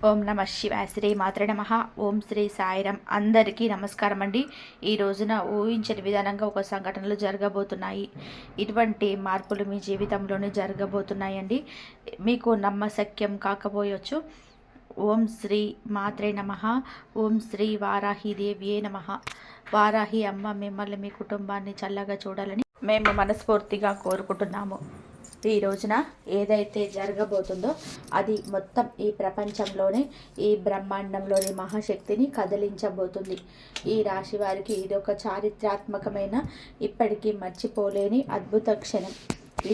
ఓం నమ శివాయ. శ్రీ మాత్రే నమ. ఓం శ్రీ సాయిరం. అందరికీ నమస్కారం అండి. ఈ రోజున ఊహించని విధానంగా ఒక సంఘటనలు జరగబోతున్నాయి. ఇటువంటి మార్పులు మీ జీవితంలోనే జరగబోతున్నాయండి. మీకు నమ్మశక్యం కాకపోయొచ్చు. ఓం శ్రీ మాత్రే నమ. ఓం శ్రీ వారాహిదేవియే నమ. వారాహి అమ్మ మిమ్మల్ని మీ కుటుంబాన్ని చల్లగా చూడాలని మేము మనస్ఫూర్తిగా కోరుకుంటున్నాము. ఈ రోజున ఏదైతే జరగబోతుందో అది మొత్తం ఈ ప్రపంచంలోనే, ఈ బ్రహ్మాండంలోని మహాశక్తిని కదిలించబోతుంది. ఈ రాశి వారికి ఇది ఒక చారిత్రాత్మకమైన, ఇప్పటికీ మర్చిపోలేని అద్భుత క్షణం.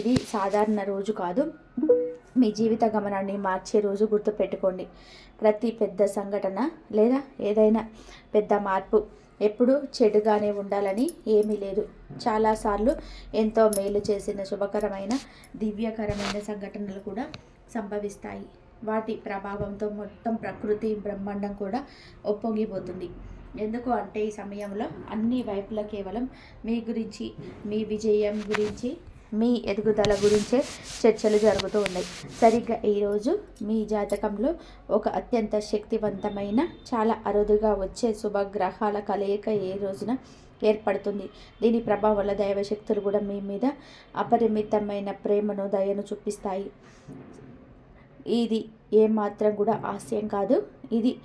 ఇది సాధారణ రోజు కాదు, మీ జీవిత గమనాన్ని మార్చే రోజు. గుర్తుపెట్టుకోండి, ప్రతి పెద్ద సంఘటన లేదా ఏదైనా పెద్ద మార్పు ఎప్పుడు చెడుగానే ఉండాలని ఏమీ లేదు. చాలాసార్లు ఎంతో మేలు చేసిన శుభకరమైన, దివ్యకరమైన సంఘటనలు కూడా సంభవిస్తాయి. వాటి ప్రభావంతో మొత్తం ప్రకృతి, బ్రహ్మాండం కూడా ఒప్పొంగిపోతుంది. ఎందుకు అంటే ఈ సమయంలో అన్ని వైపులా కేవలం మీ గురించి, మీ విజయం గురించి, మీ ఎదుగుదల గురించే చర్చలు జరుగుతూ ఉన్నాయి. సరిగ్గా ఈరోజు మీ జాతకంలో ఒక అత్యంత శక్తివంతమైన, చాలా అరుదుగా వచ్చే శుభగ్రహాల కలయిక ఏ రోజున ఏర్పడుతుంది. దీని ప్రభావం వల్ల దైవశక్తులు కూడా మీ మీద అపరిమితమైన ప్రేమను, దయను చూపిస్తాయి. ఇది ఏమాత్రం కూడా హాస్యం కాదు, ఇది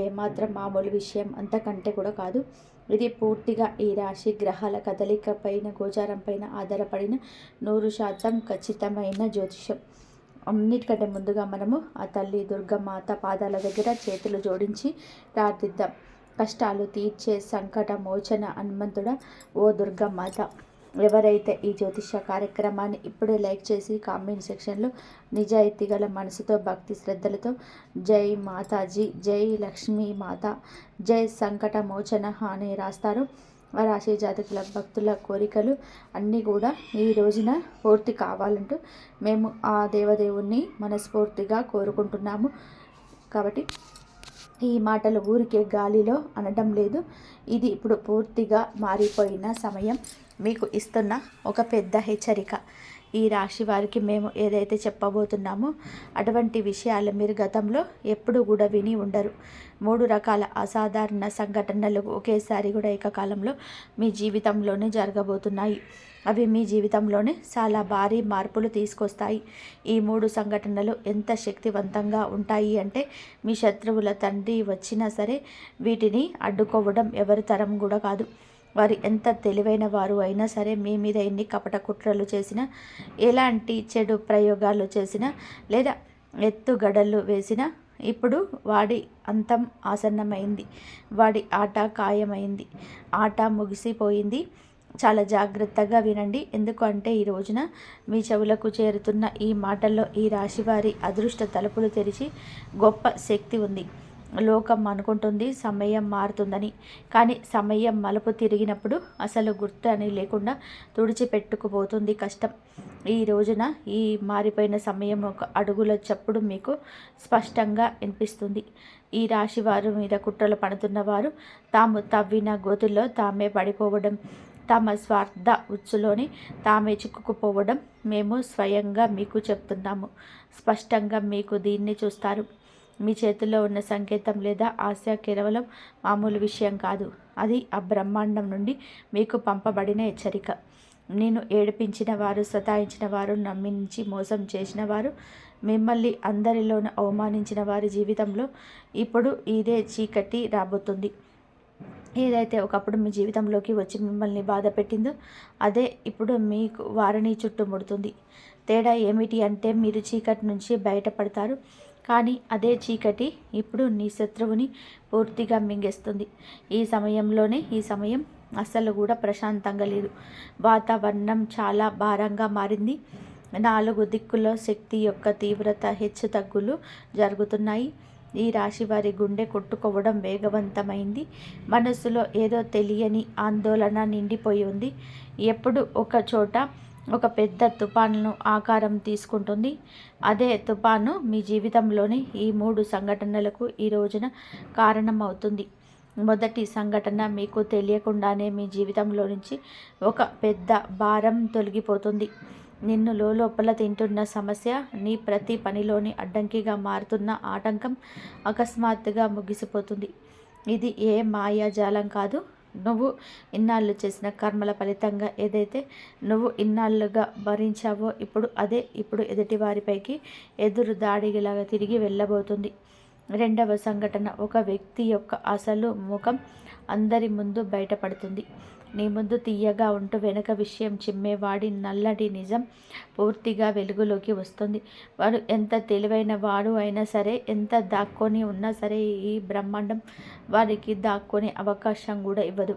ఏమాత్రం మామూలు విషయం అంతకంటే కూడా కాదు. ఇది పూర్తిగా ఈ రాశి గ్రహాల కదలిక పైన, గోచారం పైన ఆధారపడిన 100% ఖచ్చితమైన జ్యోతిషం. అన్నిటికంటే ముందుగా మనము ఆ తల్లి దుర్గమాత పాదాల దగ్గర చేతులు జోడించి ప్రార్థిద్దాం. కష్టాలు తీర్చే సంకట మోచన హనుమంతుడా, ఓ దుర్గమాత. ఎవరైతే ఈ జ్యోతిష కార్యక్రమాన్ని ఇప్పుడే లైక్ చేసి కామెంట్ సెక్షన్లో నిజాయితీ గల మనసుతో, భక్తి శ్రద్ధలతో జై మాతాజీ, జై లక్ష్మీ మాత, జై సంకట మోచన అని రాస్తారు, ఆ రాశి జాతకుల భక్తుల కోరికలు అన్నీ కూడా ఈ రోజున పూర్తి కావాలంటూ మేము ఆ దేవదేవుణ్ణి మనస్ఫూర్తిగా కోరుకుంటున్నాము. కాబట్టి ఈ మాటలు ఊరికే గాలిలో అనడం లేదు. ఇది ఇప్పుడు పూర్తిగా మారిపోయిన సమయం. మీకు ఇస్తున్న ఒక పెద్ద హెచ్చరిక. ఈ రాశి వారికి మేము ఏదైతే చెప్పబోతున్నామో అటువంటి విషయాలు మీరు గతంలో ఎప్పుడు కూడా విని ఉండరు. 3 రకాల అసాధారణ సంఘటనలు ఒకేసారి కూడా ఏకకాలంలో మీ జీవితంలోనే జరగబోతున్నాయి. అవి మీ జీవితంలోనే చాలా భారీ మార్పులు తీసుకొస్తాయి. ఈ 3 సంఘటనలు ఎంత శక్తివంతంగా ఉంటాయి అంటే మీ శత్రువుల తండ్రి వచ్చినా సరే వీటిని అడ్డుకోవడం ఎవరి తరం కూడా కాదు. వారు ఎంత తెలివైన వారు అయినా సరే మీ మీద ఎన్ని కపట కుట్రలు చేసినా, ఎలాంటి చెడు ప్రయోగాలు చేసినా, లేదా ఎత్తుగడలు వేసినా ఇప్పుడు వాడి అంతం ఆసన్నమైంది. వాడి ఆట ఖాయమైంది. ఆట ముగిసిపోయింది. చాలా జాగ్రత్తగా వినండి. ఎందుకు అంటే ఈ రోజున మీ చెవులకు చేరుతున్న ఈ మాటల్లో ఈ రాశివారి అదృష్ట తలుపులు తెరిచి గొప్ప శక్తి ఉంది. లోకం అనుకుంటుంది సమయం మారుతుందని, కానీ సమయం మలుపు తిరిగినప్పుడు అసలు గుర్తు అని లేకుండా తుడిచిపెట్టుకుపోతుంది కష్టం. ఈ రోజున ఈ మారిపోయిన సమయం ఒక అడుగుల చప్పుడు మీకు స్పష్టంగా వినిపిస్తుంది. ఈ రాశి వారు మీద కుట్రలు పడుతున్నవారు తాము తవ్విన గోతుల్లో తామే పడిపోవడం, తమ స్వార్థ ఉచ్చులోని తామే చిక్కుకుపోవడం మేము స్వయంగా మీకు చెప్తున్నాము. స్పష్టంగా మీకు దీన్ని చూస్తారు. మీ చేతిలో ఉన్న సంకేతం లేదా ఆశ కేవలం మామూలు విషయం కాదు. అది ఆ బ్రహ్మాండం నుండి మీకు పంపబడిన హెచ్చరిక. నేను ఏడిపించిన వారు, సతాయించిన వారు, నమ్మించి మోసం చేసిన వారు, మిమ్మల్ని అందరిలోనూ అవమానించిన వారి జీవితంలో ఇప్పుడు ఇదే చీకటి రాబోతుంది. ఏదైతే ఒకప్పుడు మీ జీవితంలోకి వచ్చి మిమ్మల్ని బాధ పెట్టిందో అదే ఇప్పుడు మీకు వారిని చుట్టుముడుతుంది. తేడా ఏమిటి అంటే మీరు చీకటి నుంచి బయటపడతారు, కానీ అదే చీకటి ఇప్పుడు నీ శత్రువుని పూర్తిగా మింగేస్తుంది. ఈ సమయం అస్సలు కూడా ప్రశాంతంగా లేదు. వాతావరణం చాలా భారంగా మారింది. 4 దిక్కుల్లో శక్తి యొక్క తీవ్రత హెచ్చు తగ్గులు జరుగుతున్నాయి. ఈ రాశి వారి గుండె కొట్టుకోవడం వేగవంతమైంది. మనస్సులో ఏదో తెలియని ఆందోళన నిండిపోయి ఉంది. ఎప్పుడు ఒక చోట ఒక పెద్ద తుఫాను ఆకారం తీసుకుంటుంది. అదే తుఫాను మీ జీవితంలోని ఈ 3 సంఘటనలకు ఈ రోజున కారణమవుతుంది. మొదటి సంఘటన మీకు తెలియకుండానే మీ జీవితంలో నుంచి ఒక పెద్ద భారం తొలగిపోతుంది. నిన్ను లోపల తింటున్న సమస్య, నీ ప్రతి పనిలోని అడ్డంకిగా మారుతున్న ఆటంకం అకస్మాత్తుగా ముగిసిపోతుంది. ఇది ఏ మాయాజాలం కాదు. నువ్వు ఇన్నాళ్ళు చేసిన కర్మల ఫలితంగా ఏదైతే నువ్వు ఇన్నాళ్ళుగా భరించావో ఇప్పుడు ఎదుటివారిపైకి ఎదురు దాడిలాగా తిరిగి వెళ్ళబోతుంది. రెండవ సంఘటన, ఒక వ్యక్తి యొక్క అసలు ముఖం అందరి ముందు బయటపడుతుంది. నీ ముందు తీయగా ఉంటూ వెనక విషయం చిమ్మేవాడి నల్లటి నిజం పూర్తిగా వెలుగులోకి వస్తుంది. వాడు ఎంత తెలివైన వాడు అయినా సరే, ఎంత దాక్కొని ఉన్నా సరే, ఈ బ్రహ్మాండం వారికి దాక్కొనే అవకాశం కూడా ఇవ్వదు.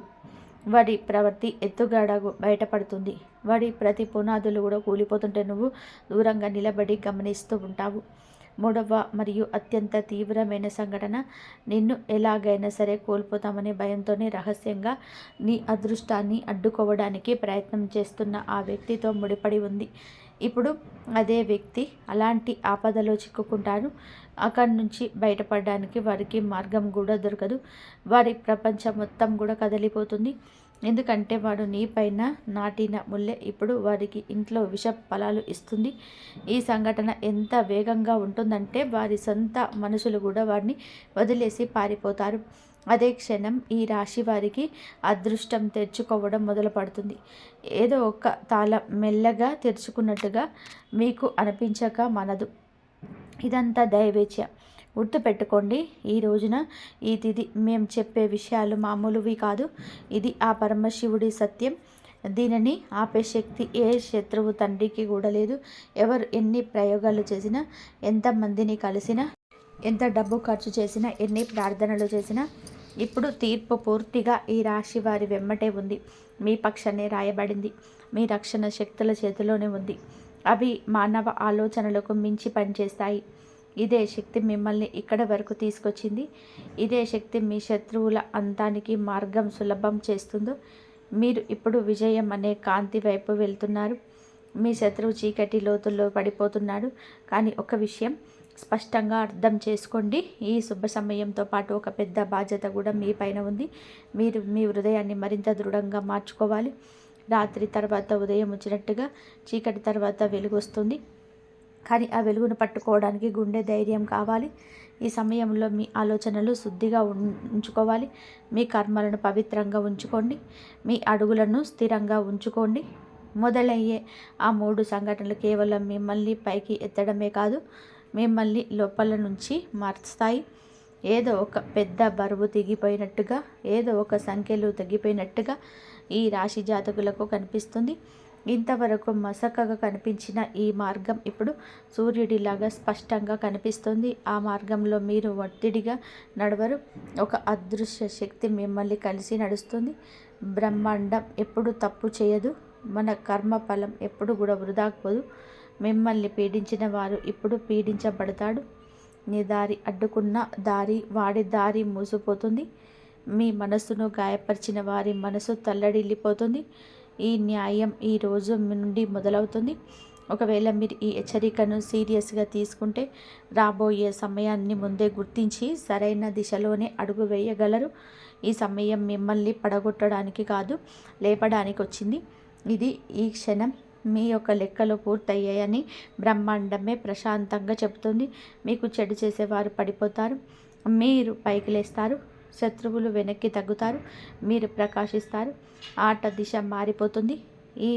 వాడి ప్రవృత్తి ఎత్తుగడ బయటపడుతుంది. వాడి ప్రతి పునాదులు కూడా కూలిపోతుంటే నువ్వు దూరంగా నిలబడి గమనిస్తూ ఉంటావు. మూడవ మరియు అత్యంత తీవ్రమైన సంఘటన, నిన్ను ఎలాగైనా సరే కోల్పోతామనే భయంతోనే రహస్యంగా నీ అదృష్టాన్ని అడ్డుకోవడానికి ప్రయత్నం చేస్తున్న ఆ వ్యక్తితో ముడిపడి ఉంది. ఇప్పుడు అదే వ్యక్తి అలాంటి ఆపదలో చిక్కుకుంటారు. అక్కడి నుంచి బయటపడడానికి వారికి మార్గం కూడా దొరకదు. వారి ప్రపంచం మొత్తం కూడా కదిలిపోతుంది. ఎందుకంటే వాడు నీపైన నాటిన ముల్లె ఇప్పుడు వారికి ఇంట్లో విష ఫలాలు ఇస్తుంది. ఈ సంఘటన ఎంత వేగంగా ఉంటుందంటే వారి సొంత మనుషులు కూడా వారిని వదిలేసి పారిపోతారు. అదే క్షణం ఈ రాశి వారికి అదృష్టం తెరుచుకోవడం మొదలు పడుతుంది. ఏదో ఒక తాళం మెల్లగా తెరుచుకున్నట్టుగా మీకు అనిపించక మనదు. ఇదంతా దైవేచ్ఛ. గుర్తుపెట్టుకోండి, ఈ రోజున ఈ తిథి మేము చెప్పే విషయాలు మామూలువి కాదు. ఇది ఆ పరమశివుడి సత్యం. దీనిని ఆపే శక్తి ఏ శత్రువు తండ్రికి కూడా లేదు. ఎవరు ఎన్ని ప్రయోగాలు చేసినా, ఎంతమందిని కలిసినా, ఎంత డబ్బు ఖర్చు చేసినా, ఎన్ని ప్రార్థనలు చేసినా, ఇప్పుడు తీర్పు పూర్తిగా ఈ రాశి వారి వెమ్మటే ఉంది. మీ పక్షాన్ని రాయబడింది. మీ రక్షణ శక్తుల చేతిలోనే ఉంది. అవి మానవ ఆలోచనలకు మించి పనిచేస్తాయి. ఇదే శక్తి మిమ్మల్ని ఇక్కడి వరకు తీసుకొచ్చింది. ఇదే శక్తి మీ శత్రువుల అంతానికి మార్గం సులభం చేస్తుందో. మీరు ఇప్పుడు విజయం అనే కాంతి వైపు వెళ్తున్నారు. మీ శత్రువు చీకటి లోతుల్లో పడిపోతున్నాడు. కానీ ఒక విషయం స్పష్టంగా అర్థం చేసుకోండి, ఈ శుభ సమయంతో పాటు ఒక పెద్ద బాధ్యత కూడా మీ పైన ఉంది. మీరు మీ హృదయాన్ని మరింత దృఢంగా మార్చుకోవాలి. రాత్రి తర్వాత ఉదయం వచ్చినట్టుగా చీకటి తర్వాత వెలుగు వస్తుంది. కానీ ఆ వెలుగును పట్టుకోవడానికి గుండె ధైర్యం కావాలి. ఈ సమయంలో మీ ఆలోచనలు శుద్ధిగా ఉంచుకోవాలి. మీ కర్మలను పవిత్రంగా ఉంచుకోండి. మీ అడుగులను స్థిరంగా ఉంచుకోండి. మొదలయ్యే ఆ 3 సంఘటనలు కేవలం మిమ్మల్ని పైకి ఎత్తడమే కాదు, మిమ్మల్ని లోపల నుంచి మార్చుతాయి. ఏదో ఒక పెద్ద బరువు తెగిపోయినట్టుగా, ఏదో ఒక సంఖ్యలు తగ్గిపోయినట్టుగా ఈ రాశి జాతకులకు కనిపిస్తుంది. ఇంతవరకు మసకగా కనిపించిన ఈ మార్గం ఇప్పుడు సూర్యుడిలాగా స్పష్టంగా కనిపిస్తుంది. ఆ మార్గంలో మీరు ఒత్తిడిగా నడవరు. ఒక అదృశ్య శక్తి మిమ్మల్ని కలిసి నడుస్తుంది. బ్రహ్మాండం ఎప్పుడు తప్పు చేయదు. మన కర్మ ఫలం ఎప్పుడు కూడా వృధా పోదు. మిమ్మల్ని పీడించిన వారు ఇప్పుడు పీడించబడతాడు. నీ దారి అడ్డుకున్న వాడి దారి మూసిపోతుంది. మీ మనసును గాయపరిచిన వారి మనసు తల్లడిల్లిపోతుంది. ఈ న్యాయం ఈ రోజు నుండి మొదలవుతుంది. ఒకవేళ మీరు ఈ హెచ్చరికను సీరియస్గా తీసుకుంటే రాబోయే సమయాన్ని ముందే గుర్తించి సరైన దిశలోనే అడుగు వేయగలరు. ఈ సమయం మిమ్మల్ని పడగొట్టడానికి కాదు, లేపడానికి వచ్చింది. ఈ క్షణం మీ యొక్క లెక్కలు పూర్తయ్యాయని బ్రహ్మాండమే ప్రశాంతంగా చెబుతుంది. మీకు చెడు చేసేవారు పడిపోతారు, మీరు పైకి లేస్తారు. శత్రువులు వెనక్కి తగ్గుతారు, మీరు ప్రకాశిస్తారు. ఆట దిశ మారిపోతుంది. ఈ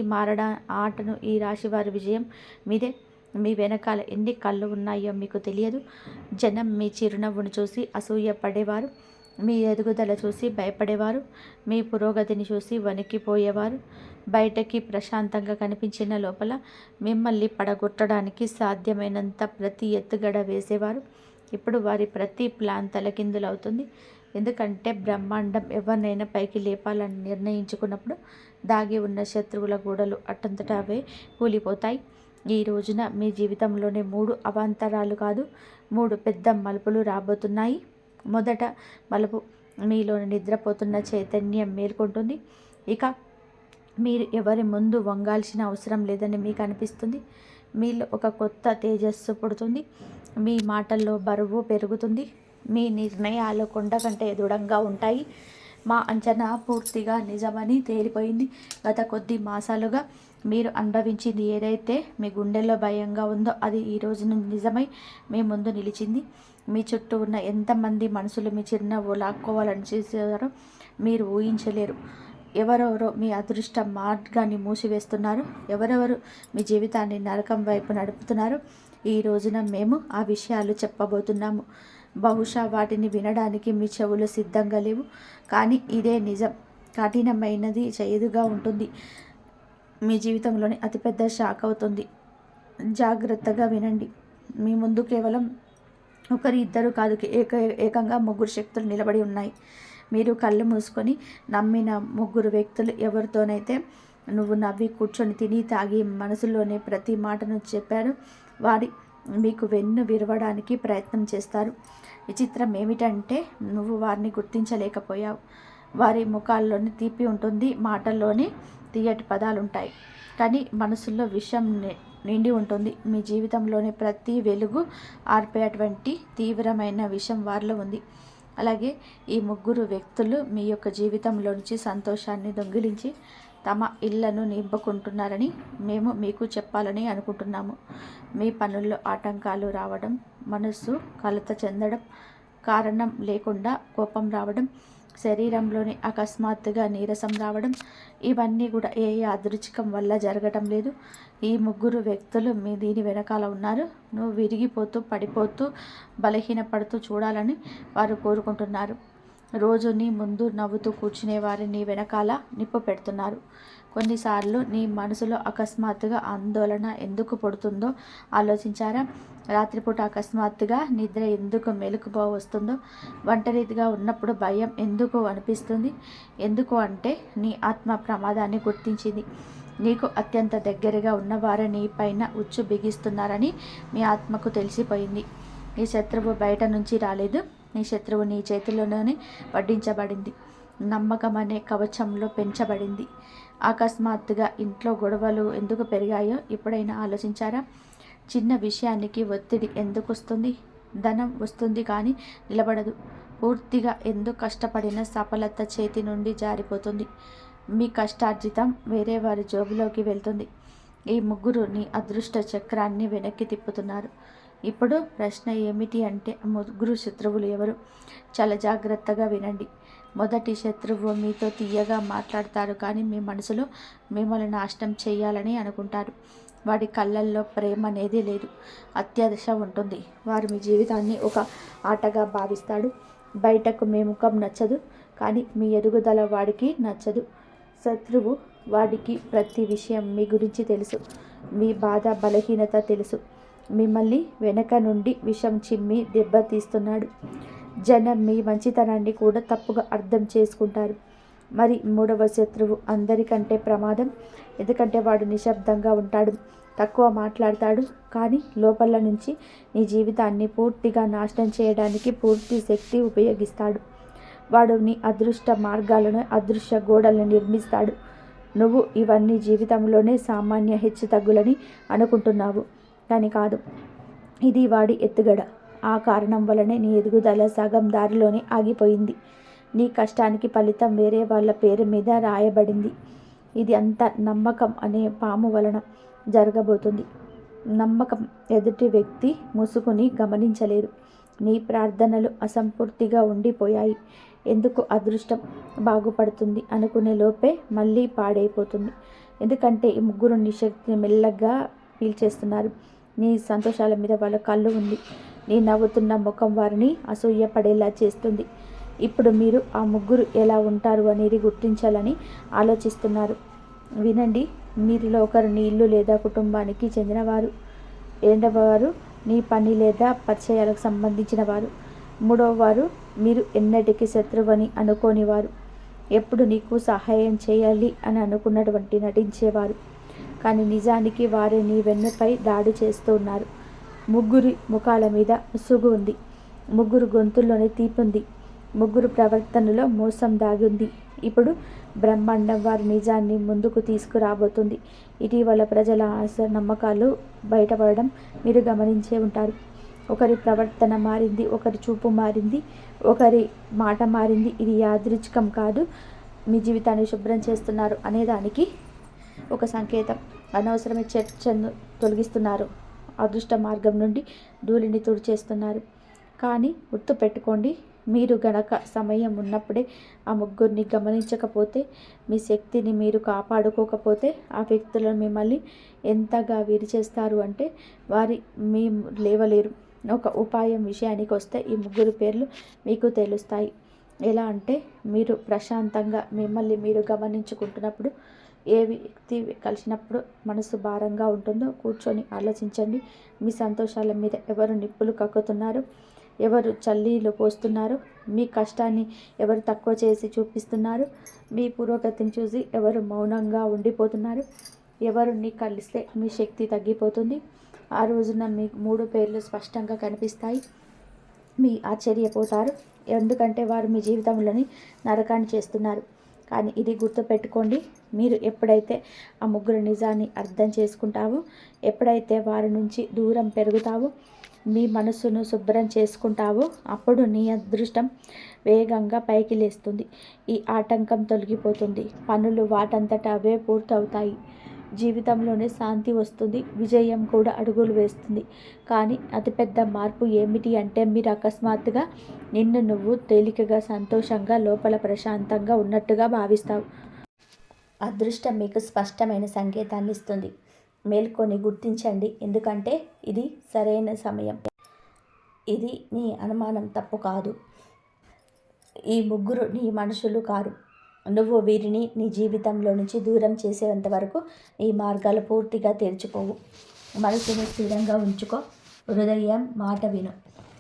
ఆటను ఈ రాశివారి విజయం మీదే. మీ వెనకాల ఎన్ని కళ్ళు ఉన్నాయో మీకు తెలియదు. జనం మీ చిరునవ్వును చూసి అసూయ పడేవారు, మీ ఎదుగుదల చూసి భయపడేవారు, మీ పురోగతిని చూసి వణికిపోయేవారు. బయటకి ప్రశాంతంగా కనిపించిన లోపల మిమ్మల్ని పడగొట్టడానికి సాధ్యమైనంత ప్రతి ఎత్తుగడ వేసేవారు. ఇప్పుడు వారి ప్రతి ప్లాన్ తలకిందులవుతుంది. ఎందుకంటే బ్రహ్మాండం ఎవరినైనా పైకి లేపాలని నిర్ణయించుకున్నప్పుడు దాగి ఉన్న శత్రువుల గోడలు అట్టంతటా అవే కూలిపోతాయి. ఈ రోజున మీ జీవితంలోనే 3 అవాంతరాలు కాదు, 3 పెద్ద మలుపులు రాబోతున్నాయి. మొదట మలుపు, మీలోని నిద్రపోతున్న చైతన్యం మేల్కొంటుంది. ఇక మీరు ఎవరి ముందు వంగాల్సిన అవసరం లేదని మీకు అనిపిస్తుంది. మీలో ఒక కొత్త తేజస్సు పుడుతుంది. మీ మాటల్లో బరువు పెరుగుతుంది. మీ నిర్ణయాలు కొండ కంటే దృఢంగా ఉంటాయి. మా అంచనా పూర్తిగా నిజమని తేలిపోయింది. గత కొద్ది మాసాలుగా మీరు అనుభవించింది ఏదైతే మీ గుండెల్లో భయంగా ఉందో అది ఈ రోజున నిజమై మీ ముందు నిలిచింది. మీ చుట్టూ ఉన్న ఎంతమంది మనసులు మీ చిరునవ్వు లాక్కోవాలని చేశారో మీరు ఊహించలేరు. ఎవరెవరో మీ అదృష్ట మార్గాన్ని మూసివేస్తున్నారు, ఎవరెవరు మీ జీవితాన్ని నరకం వైపు నడుపుతున్నారు. ఈ రోజున మేము ఆ విషయాలు చెప్పబోతున్నాము. బహుశా వాటిని వినడానికి మీ చెవులు సిద్ధంగా లేవు, కానీ ఇదే నిజం. కఠినమైనది, చేదుగా ఉంటుంది, మీ జీవితంలోని అతిపెద్ద షాక్ అవుతుంది. జాగ్రత్తగా వినండి. మీ ముందు కేవలం ఒకరు ఇద్దరు కాదు, ఏకంగా ముగ్గురు శక్తులు నిలబడి ఉన్నాయి. మీరు కళ్ళు మూసుకొని నమ్మిన ముగ్గురు వ్యక్తులు ఎవరితోనైతే నువ్వు నవ్వి కూర్చొని తిని తాగి మనసులోనే ప్రతి మాటను చెప్పారు, వారి మీకు వెన్ను విరవడానికి ప్రయత్నం చేస్తారు. విచిత్రం ఏమిటంటే నువ్వు వారిని గుర్తించలేకపోయావు. వారి ముఖాల్లోని తీపి ఉంటుంది, మాటల్లోని తీయటి పదాలు ఉంటాయి, కానీ మనసులో విషం నిండి ఉంటుంది. మీ జీవితంలోని ప్రతి వెలుగు ఆర్పేటువంటి తీవ్రమైన విషం వారిలో ఉంది. అలాగే ఈ ముగ్గురు వ్యక్తులు మీ యొక్క జీవితంలో నుంచి సంతోషాన్ని దొంగిలించి తమ ఇళ్లను నింపుకుంటున్నారని మేము మీకు చెప్పాలని అనుకుంటున్నాము. మీ పనుల్లో ఆటంకాలు రావడం, మనస్సు కలత చెందడం, కారణం లేకుండా కోపం రావడం, శరీరంలోని అకస్మాత్తుగా నీరసం రావడం, ఇవన్నీ కూడా ఏ యాదృచ్ఛికం వల్ల జరగటం లేదు. ఈ ముగ్గురు వ్యక్తులు మీ దీని వెనకాల ఉన్నారు. నువ్వు విరిగిపోతూ పడిపోతూ బలహీనపడుతూ చూడాలని వారు కోరుకుంటున్నారు. రోజు నీ ముందు నవ్వుతూ కూర్చునే వారిని వెనకాల నిప్పు పెడుతున్నారు. కొన్నిసార్లు నీ మనసులో అకస్మాత్తుగా ఆందోళన ఎందుకు పుడుతుందో ఆలోచించారా? రాత్రిపూట అకస్మాత్తుగా నిద్ర ఎందుకు మెలకువ వస్తుందో, ఒంటరిగా ఉన్నప్పుడు భయం ఎందుకు అనిపిస్తుంది? ఎందుకు అంటే నీ ఆత్మ ప్రమాదాన్ని గుర్తించింది. నీకు అత్యంత దగ్గరగా ఉన్నవారు నీ పైన ఉచ్చు బిగిస్తున్నారని మీ ఆత్మకు తెలిసిపోయింది. నీ శత్రువు బయట నుంచి రాలేదు, నీ శత్రువు నీ చేతిలోనే వడ్డించబడింది, నమ్మకం అనే కవచంలో పెంచబడింది. అకస్మాత్తుగా ఇంట్లో గొడవలు ఎందుకు పెరిగాయో ఎప్పుడైనా ఆలోచించారా? చిన్న విషయానికి ఒత్తిడి ఎందుకు వస్తుంది? ధనం వస్తుంది కానీ నిలబడదు. పూర్తిగా ఎందుకు కష్టపడిన సఫలత చేతి నుండి జారిపోతుంది. మీ కష్టార్జితం వేరే వారి జోబులోకి వెళ్తుంది. ఈ ముగ్గురు నీ అదృష్ట చక్రాన్ని వెనక్కి తిప్పుతున్నారు. ఇప్పుడు ప్రశ్న ఏమిటి అంటే, ముగ్గురు శత్రువులు ఎవరు? చాలా జాగ్రత్తగా వినండి. మొదటి శత్రువు మీతో తీయగా మాట్లాడతారు, కానీ మీ మనసులో మిమ్మల్ని నాశనం చేయాలని అనుకుంటారు. వాడి కళ్ళల్లో ప్రేమ అనేది లేదు, అత్యాశ ఉంటుంది. వారు మీ జీవితాన్ని ఒక ఆటగా భావిస్తాడు. బయటకు మీ ముఖం నచ్చదు, కానీ మీ ఎదుగుదల వాడికి నచ్చదు. శత్రువు వాడికి ప్రతి విషయం మీ గురించి తెలుసు, మీ బాధ బలహీనత తెలుసు. మిమ్మల్ని వెనక నుండి విషం చిమ్మి దెబ్బతీస్తున్నాడు. జనం మీ మంచితనాన్ని కూడా తప్పుగా అర్థం చేసుకుంటారు. మరి మూడవ శత్రువు అందరికంటే ప్రమాదం. ఎందుకంటే వాడు నిశ్శబ్దంగా ఉంటాడు, తక్కువ మాట్లాడతాడు, కానీ లోపల నుంచి నీ జీవితాన్ని పూర్తిగా నాశనం చేయడానికి పూర్తి శక్తి ఉపయోగిస్తాడు. వాడు నీ అదృష్ట మార్గాలను, అదృశ్య గోడలను నిర్మిస్తాడు. నువ్వు ఇవన్నీ జీవితంలోనే సామాన్య హెచ్చుతగ్గులని అనుకుంటున్నావు, కానీ కాదు. ఇది వాడి ఎత్తుగడ. ఆ కారణం వలనే నీ ఎదుగుదల సగం దారిలోనే ఆగిపోయింది. నీ కష్టానికి ఫలితం వేరే వాళ్ళ పేరు మీద రాయబడింది. ఇది అంతా నమ్మకం అనే పాము వలన జరగబోతుంది. నమ్మకం ఎదుటి వ్యక్తి ముసుగుని గమనించలేదు. నీ ప్రార్థనలు అసంపూర్తిగా ఉండిపోయాయి. ఎందుకు అదృష్టం బాగుపడుతుంది అనుకునే లోపే మళ్ళీ పాడైపోతుంది. ఎందుకంటే ఈ ముగ్గురు నీ శక్తిని మెల్లగా పీల్చేస్తున్నారు. నీ సంతోషాల మీద వాళ్ళ కళ్ళు ఉంది. నీ నవ్వుతున్న ముఖం వారిని అసూయపడేలా చేస్తుంది. ఇప్పుడు మీరు ఆ ముగ్గురు ఎలా ఉంటారు అనేది గుర్తించాలని ఆలోచిస్తున్నారు. వినండి. మీరిలో ఒకరు నీ ఇల్లు లేదా కుటుంబానికి చెందినవారు. రెండవవారు నీ పని లేదా పరిచయాలకు సంబంధించిన వారు. మూడవ వారు మీరు ఎన్నటికీ శత్రువని అనుకోనివారు. ఎప్పుడు నీకు సహాయం చేయాలి అని అనుకున్నటువంటి నటించేవారు, కానీ నిజానికి వారే నీ వెన్నుపై దాడి చేస్తూ ఉన్నారు. ముగ్గురి ముఖాల మీద ముసుగు ఉంది, ముగ్గురు గొంతుల్లోనే తీపి ఉంది, ముగ్గురు ప్రవర్తనలో మోసం దాగి ఉంది. ఇప్పుడు బ్రహ్మాండం వారి నిజాన్ని ముందుకు తీసుకురాబోతుంది. ఇటీవల ప్రజల ఆశ నమ్మకాలు బయటపడడం మీరు గమనించే ఉంటారు. ఒకరి ప్రవర్తన మారింది, ఒకరి చూపు మారింది, ఒకరి మాట మారింది. ఇది యాదృచ్ఛికం కాదు. మీ జీవితాన్ని శుభ్రం చేస్తున్నారు అనేదానికి ఒక సంకేతం. అనవసరమైన చర్చను తొలగిస్తున్నారు. అదృష్ట మార్గం నుండి ధూళిని తుడిచేస్తున్నారు. కానీ గుర్తుపెట్టుకోండి, మీరు గనక సమయం ఉన్నప్పుడే ఆ ముగ్గురిని గమనించకపోతే, మీ శక్తిని మీరు కాపాడుకోకపోతే, ఆ వ్యక్తులను మిమ్మల్ని ఎంతగా విరిచేస్తారు అంటే మీ లేవలేరు. ఒక ఉపాయం విషయానికి వస్తే ఈ ముగ్గురు పేర్లు మీకు తెలుస్తాయి. ఎలా అంటే, మీరు ప్రశాంతంగా మిమ్మల్ని మీరు గమనించుకుంటున్నప్పుడు, ఏ వ్యక్తి కలిసినప్పుడు మనసు భారంగా ఉంటుందో కూర్చొని ఆలోచించండి. మీ సంతోషాల మీద ఎవరు నిప్పులు కక్కుతున్నారు, ఎవరు చల్లీలు పోస్తున్నారు, మీ కష్టాన్ని ఎవరు తక్కువ చేసి చూపిస్తున్నారు, మీ పురోగతిని చూసి ఎవరు మౌనంగా ఉండిపోతున్నారు, ఎవరిని కలిస్తే మీ శక్తి తగ్గిపోతుంది. ఆ రోజున మీకు 3 పేర్లు స్పష్టంగా కనిపిస్తాయి. మీ ఆశ్చర్యపోతారు. ఎందుకంటే వారు మీ జీవితంలోని నరకాన్ని చేస్తున్నారు. కానీ ఇది గుర్తుపెట్టుకోండి, మీరు ఎప్పుడైతే ఆ ముగ్గురు నిజాన్ని అర్థం చేసుకుంటావో, ఎప్పుడైతే వారి నుంచి దూరం పెరుగుతావో, మీ మనసును శుభ్రం చేసుకుంటావో, అప్పుడు నీ అదృష్టం వేగంగా పైకి లేస్తుంది. ఈ ఆటంకం తొలగిపోతుంది. పనులు వాటంతట అవే పూర్తవుతాయి. జీవితంలోనే శాంతి వస్తుంది. విజయం కూడా అడుగులు వేస్తుంది. కానీ అతిపెద్ద మార్పు ఏమిటి అంటే, మీరు అకస్మాత్తుగా నిన్ను నువ్వు తేలికగా, సంతోషంగా, లోపల ప్రశాంతంగా ఉన్నట్టుగా భావిస్తావు. అదృష్టం మీకు స్పష్టమైన సంకేతాన్ని ఇస్తుంది. మేల్కొని గుర్తించండి, ఎందుకంటే ఇది సరైన సమయం. ఇది నీ అనుమానం తప్పు కాదు. ఈ ముగ్గురు నీ మనుషులు కారు. నువ్వు వీరిని నీ జీవితంలో నుంచి దూరం చేసేంత వరకు ఈ మార్గాలు పూర్తిగా తెరుచుకోవు. మనసును స్థిరంగా ఉంచుకో. హృదయం మాట విను.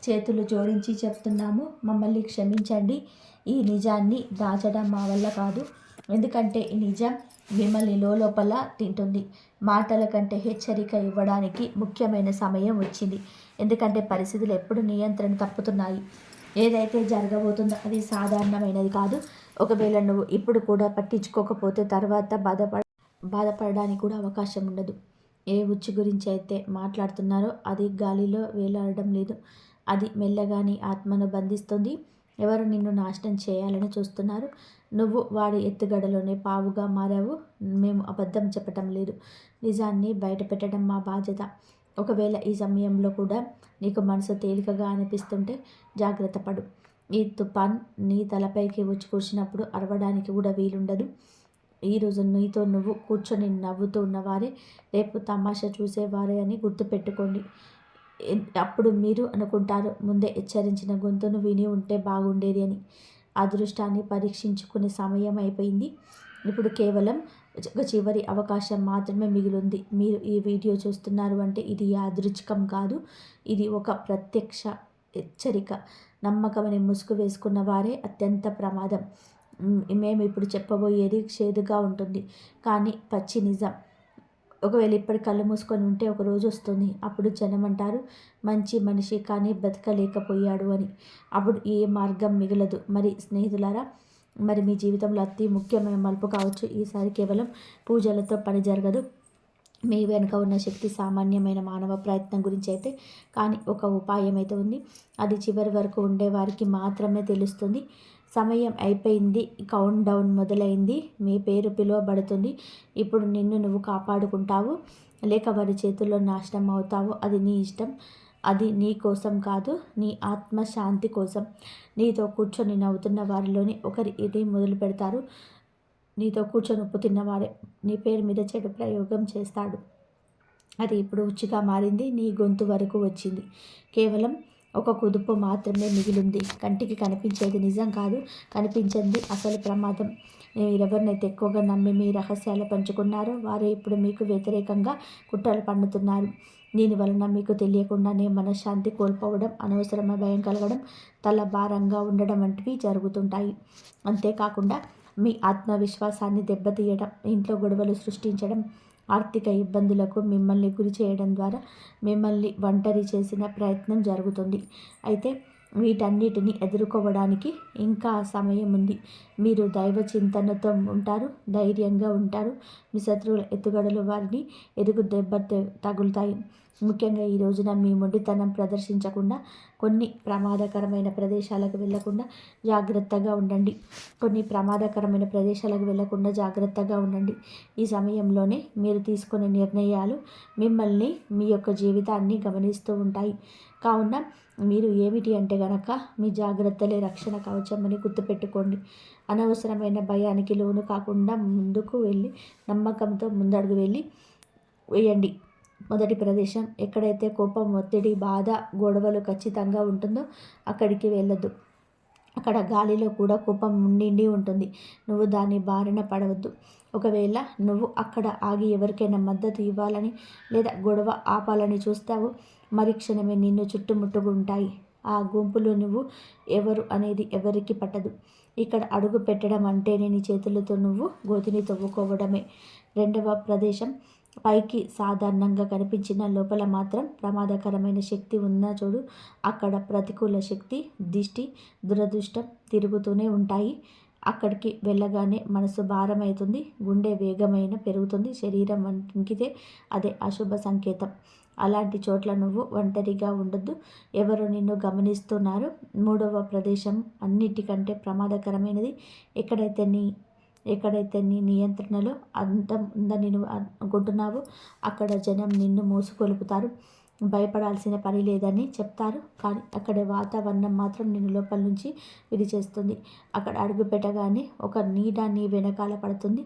చేతులు జోడించి చెప్తున్నాము, మమ్మల్ని క్షమించండి. ఈ నిజాన్ని దాచడం మా వల్ల కాదు. ఎందుకంటే ఈ నిజం మిమ్మల్ని లోపల తింటుంది. మాటల కంటే హెచ్చరిక ఇవ్వడానికి ముఖ్యమైన సమయం వచ్చింది. ఎందుకంటే పరిస్థితులు ఎప్పుడు నియంత్రణ తప్పుతున్నాయి. ఏదైతే జరగబోతుందో అది సాధారణమైనది కాదు. ఒకవేళ నువ్వు ఇప్పుడు కూడా పట్టించుకోకపోతే తర్వాత బాధపడడానికి కూడా అవకాశం ఉండదు. ఏ ఉచ్చు గురించి అయితే మాట్లాడుతున్నారో అది గాలిలో వేలాడడం లేదు. అది మెల్లగాని ఆత్మను బంధిస్తుంది. ఎవరు నిన్ను నాశనం చేయాలని చూస్తున్నారు? నువ్వు వాడి ఎత్తుగడలోనే పావుగా మారావు. మేము అబద్ధం చెప్పటం లేదు. నిజాన్ని బయట పెట్టడం మా బాధ్యత. ఒకవేళ ఈ సమయంలో కూడా నీకు మనసు తేలికగా అనిపిస్తుంటే జాగ్రత్త పడు. ఈ తుఫాన్ నీ తలపైకి వచ్చి కూర్చున్నప్పుడు అరవడానికి కూడా వీలుండదు. ఈరోజు నీతో నువ్వు కూర్చొని నవ్వుతూ ఉన్నవారే రేపు తమాషా చూసేవారే అని గుర్తుపెట్టుకోండి. అప్పుడు మీరు అనుకుంటారు, ముందే హెచ్చరించిన గొంతును విని ఉంటే బాగుండేది అని. అదృష్టాన్ని పరీక్షించుకునే సమయం అయిపోయింది. ఇప్పుడు కేవలం ఒక చివరి అవకాశం మాత్రమే మిగిలింది. మీరు ఈ వీడియో చూస్తున్నారు అంటే ఇది యాదృచ్ఛికం కాదు. ఇది ఒక ప్రత్యక్ష హెచ్చరిక. నమ్మకమని ముసుగు వేసుకున్న వారే అత్యంత ప్రమాదం. మేము ఇప్పుడు చెప్పబోయేది చేదుగా ఉంటుంది, కానీ పచ్చి నిజం. ఒకవేళ ఇప్పటి కళ్ళు మూసుకొని ఉంటే ఒక రోజు వస్తుంది, అప్పుడు జనం అంటారు, మంచి మనిషి కానీ బతకలేకపోయాడు అని. అప్పుడు ఏ మార్గం మిగలదు. మరి స్నేహితులారా, మరి మీ జీవితంలో అతి ముఖ్యమైన మలుపు కావచ్చు. ఈసారి కేవలం పూజలతో పని జరగదు. మీ వెనుక ఉన్న శక్తి సామాన్యమైన మానవ ప్రయత్నం గురించి అయితే కానీ ఒక ఉపాయం అయితే ఉంది. అది చివరి వరకు ఉండేవారికి మాత్రమే తెలుస్తుంది. సమయం అయిపోయింది. కౌంట్ డౌన్ మొదలైంది. మీ పేరు పిలువబడుతుంది. ఇప్పుడు నిన్ను నువ్వు కాపాడుకుంటావు, లేక వారి చేతుల్లో నాశనం అవుతావు. అది నీ ఇష్టం. అది నీ కోసం కాదు, నీ ఆత్మశాంతి కోసం. నీతో కూర్చొని నవ్వుతున్న వారిలోని ఒకరి ఇది మొదలు పెడతారు. నీతో కూర్చొని ఉప్పు తిన్నవాడే నీ పేరు మీద చెడు ప్రయోగం చేస్తాడు. అది ఇప్పుడు ఉచ్చిగా మారింది. నీ గొంతు వరకు వచ్చింది. కేవలం ఒక కుదుపు మాత్రమే మిగిలింది. కంటికి కనిపించేది నిజం కాదు, కనిపించింది అసలు ప్రమాదం. మీరెవరినైతే ఎక్కువగా నమ్మి మీ రహస్యాలు పంచుకున్నారో వారే ఇప్పుడు మీకు వ్యతిరేకంగా కుట్రలు పన్నుతున్నారు. దీనివలన మీకు తెలియకుండానే మనశ్శాంతి కోల్పోవడం, అనవసరమైన భయం కలగడం, తల భారంగా ఉండడం వంటివి జరుగుతుంటాయి. అంతేకాకుండా మీ ఆత్మవిశ్వాసాన్ని దెబ్బతీయడం, ఇంట్లో గొడవలు సృష్టించడం, ఆర్థిక ఇబ్బందులకు మిమ్మల్ని గురి చేయడం ద్వారా మిమ్మల్ని ఒంటరి చేసిన ప్రయత్నం జరుగుతుంది. అయితే వీటన్నిటిని ఎదుర్కోవడానికి ఇంకా సమయం ఉంది. మీరు దైవ చింతనతో ఉంటారు, ధైర్యంగా ఉంటారు. మీ శత్రువుల ఎత్తుగడలు వారిని ఎదుగు దెబ్బ తగులుతాయి. ముఖ్యంగా ఈ రోజున మీ మొండితనం ప్రదర్శించకుండా కొన్ని ప్రమాదకరమైన ప్రదేశాలకు వెళ్ళకుండా జాగ్రత్తగా ఉండండి. జాగ్రత్తగా ఉండండి. ఈ సమయంలోనే మీరు తీసుకునే నిర్ణయాలు మిమ్మల్ని మీ యొక్క జీవితాన్ని గమనిస్తూ ఉంటాయి. కావున మీరు ఏమిటి అంటే గనక మీ జాగ్రత్తలే రక్షణ కవచం అని గుర్తుపెట్టుకోండి. అనవసరమైన భయానికి లోను కాకుండా ముందుకు వెళ్ళి నమ్మకంతో ముందడుగు వేయండి. మొదటి ప్రదేశం, ఎక్కడైతే కోపం, ఒత్తిడి, బాధ, గొడవలు ఖచ్చితంగా ఉంటుందో అక్కడికి వెళ్ళొద్దు. అక్కడ గాలిలో కూడా కోపం నిండి ఉంటుంది. నువ్వు దాని బారిన పడవద్దు. ఒకవేళ నువ్వు అక్కడ ఆగి ఎవరికైనా మద్దతు ఇవ్వాలని లేదా గొడవ ఆపాలని చూస్తావో మరి క్షణమే నిన్ను చుట్టుముట్టుకుంటాయి. ఆ గుంపులో నువ్వు ఎవరు అనేది ఎవరికి పట్టదు. ఇక్కడ అడుగు పెట్టడం అంటేనే నీ చేతులతో నువ్వు గోతిని తవ్వుకోవడమే. రెండవ ప్రదేశం, పైకి సాధారణంగా కనిపించిన లోపల మాత్రం ప్రమాదకరమైన శక్తి ఉన్న చూడు. అక్కడ ప్రతికూల శక్తి, దిష్టి, దురదృష్టం తిరుగుతూనే ఉంటాయి. అక్కడికి వెళ్ళగానే మనసు భారమవుతుంది, గుండె వేగమైన పెరుగుతుంది, శరీరం వణికితే అదే అశుభ సంకేతం. అలాంటి చోట్ల నువ్వు ఒంటరిగా ఉండొద్దు. ఎవరు నిన్ను గమనిస్తున్నారు. మూడవ ప్రదేశం అన్నిటికంటే ప్రమాదకరమైనది. ఎక్కడైతే నీ నియంత్రణలో అంతం ఉందని నువ్వు అనుకుంటున్నావో అక్కడ జనం నిన్ను మోసుకొలుపుతారు. భయపడాల్సిన పని లేదని చెప్తారు, కానీ అక్కడి వాతావరణం మాత్రం నిన్ను లోపల నుంచి విడిచేస్తుంది. అక్కడ అడుగు పెట్టగానే ఒక నీడ నీ వెనకాల పడుతుంది.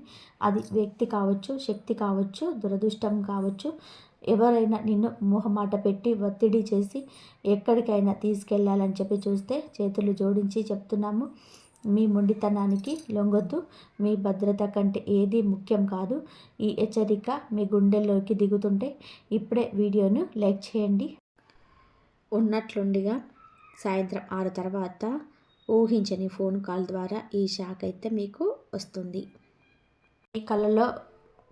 అది వ్యక్తి కావచ్చు, శక్తి కావచ్చు, దురదృష్టం కావచ్చు. ఎవరైనా నిన్ను మొహమాట పెట్టి ఒత్తిడి చేసి ఎక్కడికైనా తీసుకెళ్లాలని చెప్పి చూస్తే చేతులు జోడించి చెప్తున్నాము, మీ మొండితనానికి లొంగొద్దు. మీ భద్రత కంటే ఏది ముఖ్యం కాదు. ఈ హెచ్చరిక మీ గుండెల్లోకి దిగుతుంటే ఇప్పుడే వీడియోను లైక్ చేయండి. ఉన్నట్లుండిగా సాయంత్రం 6 తర్వాత ఊహించని ఫోన్ కాల్ ద్వారా ఈ షాక్ అయితే మీకు వస్తుంది. మీ కళ్ళలో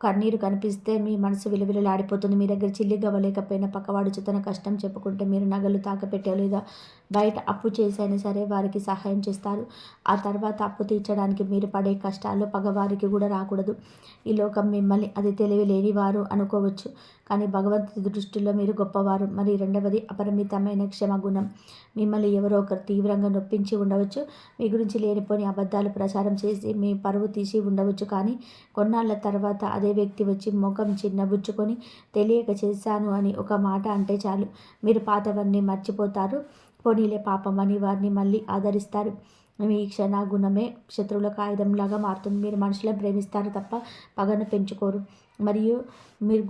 కన్నీరు కనిపిస్తే మీ మనసు విలువిలలాడిపోతుంది. మీ దగ్గర చిల్లి గవ్వలేకపోయినా పక్కవాడు తన కష్టం చెప్పుకుంటే మీరు నగలు తాకపెట్టే లేదా బయట అప్పు చేసైనా సరే వారికి సహాయం చేస్తారు. ఆ తర్వాత అప్పు తీర్చడానికి మీరు పడే కష్టాలు పగవారికి కూడా రాకూడదు. ఈ లోకం మిమ్మల్ని అది తెలివి లేని వారు అనుకోవచ్చు, కానీ భగవంతుడి దృష్టిలో మీరు గొప్పవారు. మరి రెండవది, అపరిమితమైన క్షమాగుణం. మిమ్మల్ని ఎవరో ఒకరు తీవ్రంగా నొప్పించి ఉండవచ్చు, మీ గురించి లేనిపోని అబద్ధాలు ప్రచారం చేసి మీ పరువు తీసి ఉండవచ్చు, కానీ కొన్నాళ్ళ తర్వాత అదే వ్యక్తి వచ్చి ముఖం చిన్నబుచ్చుకొని తెలియక చేశాను అని ఒక మాట అంటే చాలు, మీరు పాతవన్నీ మర్చిపోతారు. పోనీలే పాపం అని వారిని మళ్ళీ ఆదరిస్తారు. మీ క్షణగుణమే శత్రువులకు ఆయుధంలాగా మారుతుంది. మీరు మనుషులను ప్రేమిస్తారు తప్ప పగను పెంచుకోరు. మరియు మీరు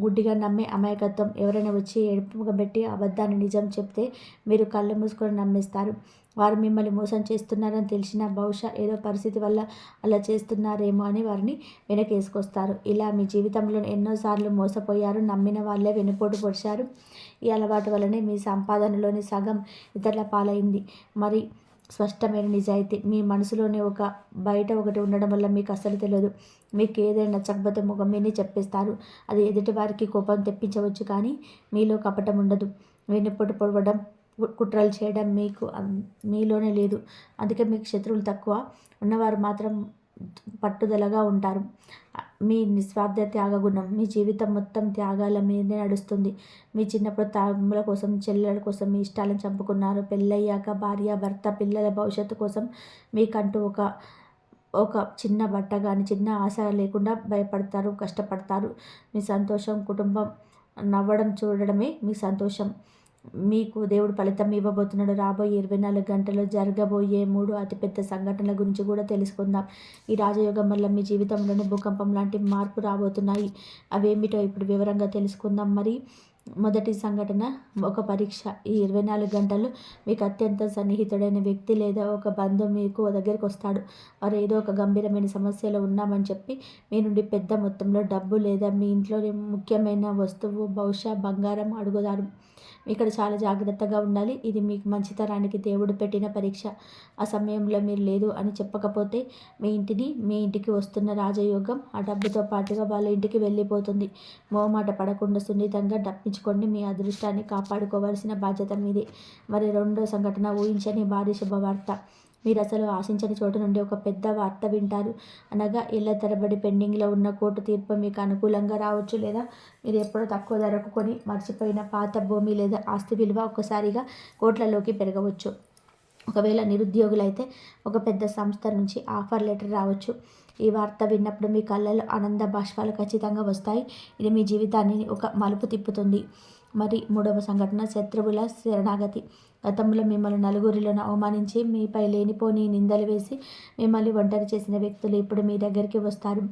గుడ్డిగా నమ్మే అమాయకత్వం. ఎవరైనా వచ్చి ఏడుపుగబెట్టి అబద్ధాన్ని నిజం చెప్తే మీరు కళ్ళు మూసుకొని నమ్మేస్తారు. వారు మిమ్మల్ని మోసం చేస్తున్నారని తెలిసినా బహుశా ఏదో పరిస్థితి వల్ల అలా చేస్తున్నారేమో అని వారిని వెనకేసుకొస్తారు. ఇలా మీ జీవితంలో ఎన్నోసార్లు మోసపోయారు. నమ్మిన వాళ్ళే వెనుపోటు పొడిచారు. ఈ అలవాటు వల్లనే మీ సంపాదనలోని సగం ఇతరుల పాలైంది. మరి స్పష్టమైన నిజాయితీ మీ మనసులోనే బయట ఒకటి ఉండడం వల్ల మీకు అస్సలు తెలియదు. మీకు ఏదైనా నచ్చకపోతే ముఖం మీదే చెప్పేస్తారు. అది ఎదుటి వారికి కోపం తెప్పించవచ్చు, కానీ మీలో కపటం ఉండదు. వెన్నుపోటు పొడవడం, కుట్రలు చేయడం మీలోనే లేదు. అందుకే మీకు శత్రువులు తక్కువ, ఉన్నవారు మాత్రం పట్టుదలగా ఉంటారు. మీ నిస్వార్థ త్యాగగుణం మీ జీవితం మొత్తం త్యాగాల మీదే నడుస్తుంది. మీ చిన్నప్పుడు తమ్ముల కోసం, చెల్లెల కోసం మీ ఇష్టాలను చంపుకున్నారు. పెళ్ళయ్యాక భార్య, భర్త, పిల్లల భవిష్యత్తు కోసం మీకంటూ ఒక చిన్న బట్ట కానీ చిన్న ఆశ లేకుండా భయపడతారు, కష్టపడతారు. మీ సంతోషం కుటుంబం నవ్వడం చూడడమే మీ సంతోషం. మీకు దేవుడు ఫలితం ఇవ్వబోతున్నాడు. రాబోయే 24 గంటల్లో జరగబోయే 3 అతిపెద్ద సంఘటనల గురించి కూడా తెలుసుకుందాం. ఈ రాజయోగం వల్ల మీ జీవితంలోనే భూకంపం లాంటి మార్పు రాబోతున్నాయి. అవేమిటో ఇప్పుడు వివరంగా తెలుసుకుందాం. మరి మొదటి సంఘటన, ఒక పరీక్ష. ఈ 24 గంటలు మీకు అత్యంత సన్నిహితుడైన వ్యక్తి లేదా ఒక బంధువు మీకు దగ్గరికి వస్తాడు. వారు ఏదో ఒక గంభీరమైన సమస్యలో ఉన్నామని చెప్పి మీ నుండి పెద్ద మొత్తంలో డబ్బు లేదా మీ ఇంట్లోని ముఖ్యమైన వస్తువు, బహుశా బంగారం అడుగుతారు. ఇక్కడ చాలా జాగ్రత్తగా ఉండాలి. ఇది మీకు మంచితనానికి దేవుడు పెట్టిన పరీక్ష. ఆ సమయంలో మీరు లేదు అని చెప్పకపోతే మీ ఇంటికి వస్తున్న రాజయోగం ఆ డబ్బుతో పాటుగా వాళ్ళ ఇంటికి వెళ్ళిపోతుంది. మోమాట పడకుండా సున్నితంగా డప్పించుకోండి. మీ అదృష్టాన్ని కాపాడుకోవాల్సిన బాధ్యత మీదే. మరి రెండో సంఘటన, ఊహించని భారీ శుభవార్త. మీరు అసలు ఆశించని చోటు నుండి ఒక పెద్ద వార్త వింటారు. అనగా ఏళ్ల తరబడి పెండింగ్లో ఉన్న కోర్టు తీర్పు మీకు అనుకూలంగా రావచ్చు. లేదా మీరు ఎప్పుడో తక్కువ ధరకు కొని మర్చిపోయిన పాత భూమి లేదా ఆస్తి విలువ ఒక్కసారిగా కోట్లలోకి పెరగవచ్చు. ఒకవేళ నిరుద్యోగులైతే ఒక పెద్ద సంస్థ నుంచి ఆఫర్ లెటర్ రావచ్చు. ఈ వార్త విన్నప్పుడు మీ కళ్ళలో ఆనంద బాష్పాలు ఖచ్చితంగా వస్తాయి. ఇది మీ జీవితాన్ని ఒక మలుపు తిప్పుతుంది. మరి 3వ సంఘటన, శత్రువుల శరణాగతి. గతంలో మిమ్మల్ని నలుగురిలోనూ అవమానించి మీపై లేనిపోని నిందలు వేసి మిమ్మల్ని ఒంటరి చేసిన వ్యక్తులు ఇప్పుడు మీ దగ్గరికి వస్తారు.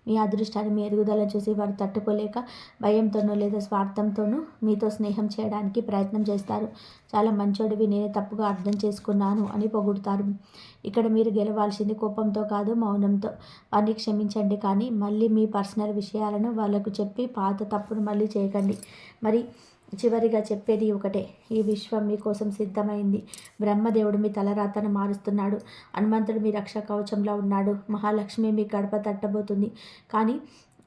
మీ అదృష్టాన్ని, మీ ఎదుగుదలను చూసి వారు తట్టుకోలేక భయంతోనో లేదా స్వార్థంతోనూ మీతో స్నేహం చేయడానికి ప్రయత్నం చేస్తారు. చాలా మంచోడివి, నేనే తప్పుగా అర్థం చేసుకున్నాను అని పొగుడుతారు. ఇక్కడ మీరు గెలవాల్సింది కోపంతో కాదు, మౌనంతో. వారిని క్షమించండి, కానీ మళ్ళీ మీ పర్సనల్ విషయాలను వాళ్ళకు చెప్పి పాత తప్పును మళ్ళీ చేయకండి. మరి చివరిగా చెప్పేది ఒకటే, ఈ విశ్వం మీకోసం సిద్ధమైంది. బ్రహ్మదేవుడు మీ తలరాతను మారుస్తున్నాడు. హనుమంతుడు మీ రక్షా కవచంలో ఉన్నాడు. మహాలక్ష్మి మీ గడప తట్టబోతుంది. కానీ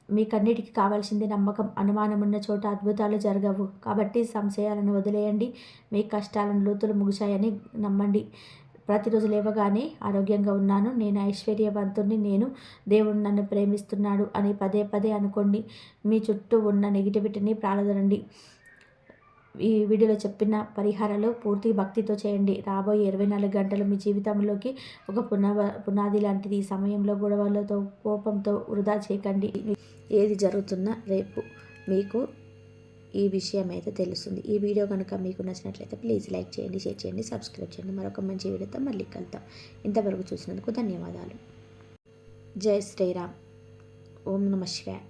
మీకన్నిటికీ కావాల్సింది నమ్మకం. అనుమానం ఉన్న చోట అద్భుతాలు జరగవు. కాబట్టి సంశయాలను వదిలేయండి. మీ కష్టాలను లోతులు ముగిశాయని నమ్మండి. ప్రతిరోజు లేవగానే ఆరోగ్యంగా ఉన్నాను, నేను ఐశ్వర్యవంతుణ్ణి, నేను దేవుడు నన్ను ప్రేమిస్తున్నాడు అని పదే పదే అనుకోండి. మీ చుట్టూ ఉన్న నెగిటివిటీని ప్రాలదనండి. ఈ వీడియోలో చెప్పిన పరిహారాలు పూర్తి భక్తితో చేయండి. రాబోయే 24 గంటలు మీ జీవితంలోకి ఒక పునాది లాంటిది. ఈ సమయంలో గొడవలతో, కోపంతో వృధా చేయకండి. ఏది జరుగుతున్నా రేపు మీకు ఈ విషయం అయితే తెలుస్తుంది. ఈ వీడియో కనుక మీకు నచ్చినట్లయితే ప్లీజ్ లైక్ చేయండి, షేర్ చేయండి, సబ్స్క్రైబ్ చేయండి. మరొక మంచి వీడియోతో మళ్ళీ కలుద్దాం. ఇంతవరకు చూసినందుకు ధన్యవాదాలు. జై శ్రీరామ్. ఓం నమః శివాయ.